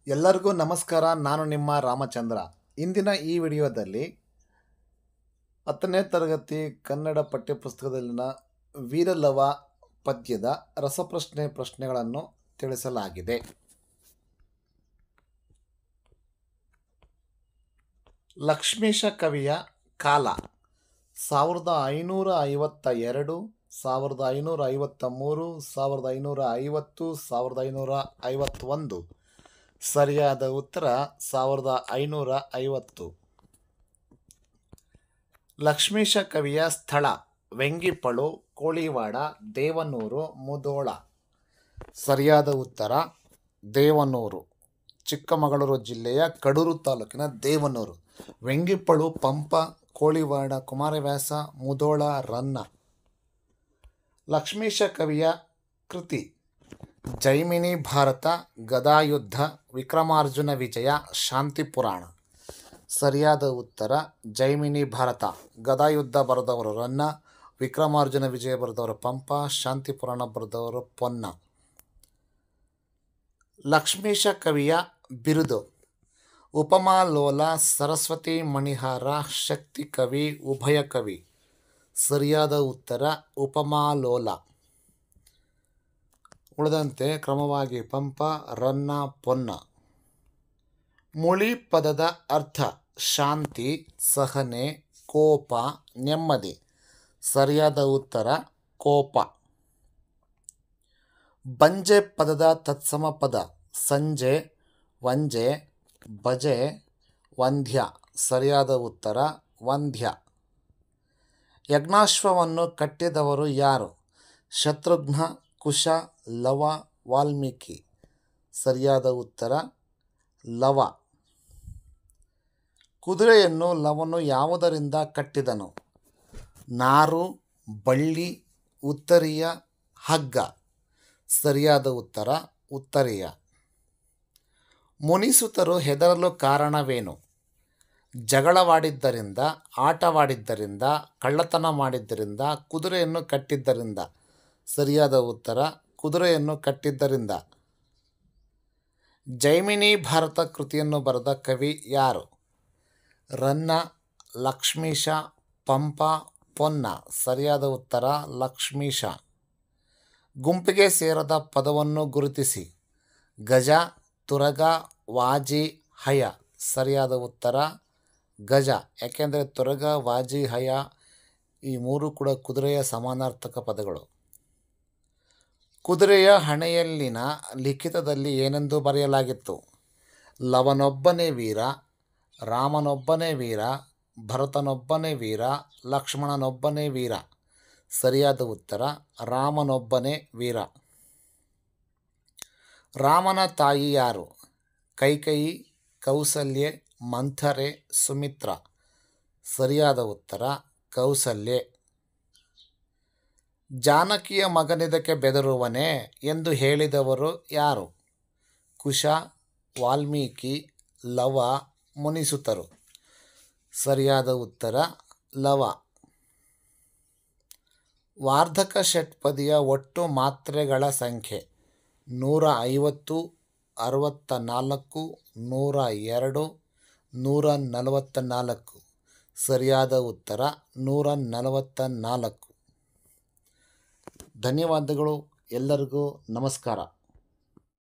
ಎಲ್ಲರಿಗೂ ನಮಸ್ಕಾರ. ನಾನು ನಿಮ್ಮ ರಾಮಚಂದ್ರ. ಇಂದಿನ ಈ ವಿಡಿಯೋದಲ್ಲಿ 10ನೇ ತರಗತಿ ಕನ್ನಡ ಪಠ್ಯಪುಸ್ತಕದಲ್ಲಿನ ವೀರಲವ ಪದ್ಯದ ಪ್ರಶ್ನೆಗಳನ್ನು ತಿಳಿಸಲಾಗಿದೆ. ಲಕ್ಷ್ಮೀಶ ಕವಿಯ ಕಾಲ 1552, 1553, 1550, 1551. ಸರಿಯಾದ ಉತ್ತರ 1550. ಲಕ್ಷ್ಮೀಶ ಕವಿಯ ಸ್ಥಳ ವೆಂಗಿಪಳು, ಕೋಳಿವಾಡ, ದೇವನೂರು, ಮುಧೋಳ. ಸರಿಯಾದ ಉತ್ತರ ದೇವನೂರು, ಚಿಕ್ಕಮಗಳೂರು ಜಿಲ್ಲೆಯ ಕಡೂರು ತಾಲೂಕಿನ ದೇವನೂರು. ವೆಂಗಿಪಳು ಪಂಪ, ಕೋಳಿವಾಡ ಕುಮಾರವ್ಯಾಸ, ಮುಧೋಳ ರನ್ನ. ಲಕ್ಷ್ಮೀಶ ಕವಿಯ ಕೃತಿ ಜೈಮಿನಿ ಭಾರತ, ಗದಾಯುದ್ಧ, ವಿಕ್ರಮಾರ್ಜುನ ವಿಜಯ, ಶಾಂತಿ ಪುರಾಣ. ಸರಿಯಾದ ಉತ್ತರ ಜೈಮಿನಿ ಭಾರತ. ಗದಾಯುದ್ಧ ಬರೆದವರು ರನ್ನ, ವಿಕ್ರಮಾರ್ಜುನ ವಿಜಯ ಬರೆದವರು ಪಂಪ, ಶಾಂತಿ ಪುರಾಣ ಬರೆದವರು ಪೊನ್ನ. ಲಕ್ಷ್ಮೀಶ ಕವಿಯ ಬಿರುದು ಉಪಮಾಲೋಲ, ಸರಸ್ವತಿ ಮಣಿಹಾರ, ಶಕ್ತಿ ಕವಿ, ಉಭಯ ಕವಿ. ಸರಿಯಾದ ಉತ್ತರ ಉಪಮಾಲೋಲ. ಉಳಿದಂತೆ ಕ್ರಮವಾಗಿ ಪಂಪ, ರನ್ನ, ಪೊನ್ನ. ಮುಳಿ ಪದದ ಅರ್ಥ ಶಾಂತಿ, ಸಹನೆ, ಕೋಪ, ನೆಮ್ಮದಿ. ಸರಿಯಾದ ಉತ್ತರ ಕೋಪ. ಬಂಜೆ ಪದದ ತತ್ಸಮ ಪದ ಸಂಜೆ, ವಂಜೆ, ಬಜೆ, ವಂದ್ಯ. ಸರಿಯಾದ ಉತ್ತರ ವಂದ್ಯ. ಯಜ್ಞಾಶ್ವವನ್ನು ಕಟ್ಟಿದವರು ಯಾರು? ಶತ್ರುಘ್ನ, ಕುಶ, ಲವ, ವಾಲ್ಮೀಕಿ. ಸರಿಯಾದ ಉತ್ತರ ಲವ. ಕುದುರೆಯನ್ನು ಲವನು ಯಾವುದರಿಂದ ಕಟ್ಟಿದನು? ನಾರು, ಬಳ್ಳಿ, ಉತ್ತರೀಯ, ಹಗ್ಗ. ಸರಿಯಾದ ಉತ್ತರ ಉತ್ತರೀಯ. ಮುನಿಸುತರು ಹೆದರಲು ಕಾರಣವೇನು? ಜಗಳವಾಡಿದ್ದರಿಂದ, ಆಟವಾಡಿದ್ದರಿಂದ, ಕಳ್ಳತನ ಮಾಡಿದ್ದರಿಂದ, ಕುದುರೆಯನ್ನು ಕಟ್ಟಿದ್ದರಿಂದ. ಸರಿಯಾದ ಉತ್ತರ ಕುದುರೆಯನ್ನು ಕಟ್ಟಿದ್ದರಿಂದ. ಜೈಮಿನಿ ಭಾರತ ಕೃತಿಯನ್ನು ಬರೆದ ಕವಿ ಯಾರು? ರನ್ನ, ಲಕ್ಷ್ಮೀಶ, ಪಂಪ, ಪೊನ್ನ. ಸರಿಯಾದ ಉತ್ತರ ಲಕ್ಷ್ಮೀಶ. ಗುಂಪಿಗೆ ಸೇರದ ಪದವನ್ನು ಗುರುತಿಸಿ. ಗಜ, ತುರಗ, ವಾಜಿ, ಹಯ. ಸರಿಯಾದ ಉತ್ತರ ಗಜ. ಯಾಕೆಂದರೆ ತುರಗ, ವಾಜಿ, ಹಯ ಈ ಮೂರು ಕೂಡ ಕುದುರೆಯ ಸಮಾನಾರ್ಥಕ ಪದಗಳು. ಕುದುರೆಯ ಹಣೆಯಲ್ಲಿನ ಲಿಖಿತದಲ್ಲಿ ಏನೆಂದು ಬರೆಯಲಾಗಿತ್ತು? ಲವನೊಬ್ಬನೇ ವೀರ, ರಾಮನೊಬ್ಬನೇ ವೀರ, ಭರತನೊಬ್ಬನೇ ವೀರ, ಲಕ್ಷ್ಮಣನೊಬ್ಬನೇ ವೀರ. ಸರಿಯಾದ ಉತ್ತರ ರಾಮನೊಬ್ಬನೇ ವೀರ. ರಾಮನ ತಾಯಿ ಯಾರು? ಕೈಕೇಯಿ, ಕೌಸಲ್ಯೆ, ಮಂಥರೆ, ಸುಮಿತ್ರ. ಸರಿಯಾದ ಉತ್ತರ ಕೌಸಲ್ಯೆ. ಜಾನಕಿಯ ಮಗನಿದಕ್ಕೆ ಬೆದರುವನೇ ಎಂದು ಹೇಳಿದವರು ಯಾರು? ಕುಶ, ವಾಲ್ಮೀಕಿ, ಲವ, ಮುನಿಸುತರು. ಸರಿಯಾದ ಉತ್ತರ ಲವ. ವಾರ್ಧಕ ಷಟ್ಪದಿಯ ಒಟ್ಟು ಮಾತ್ರೆಗಳ ಸಂಖ್ಯೆ 150, 64, 102, 144. ಸರಿಯಾದ ಉತ್ತರ 144. ಧನ್ಯವಾದಗಳು. ಎಲ್ಲರಿಗೂ ನಮಸ್ಕಾರ.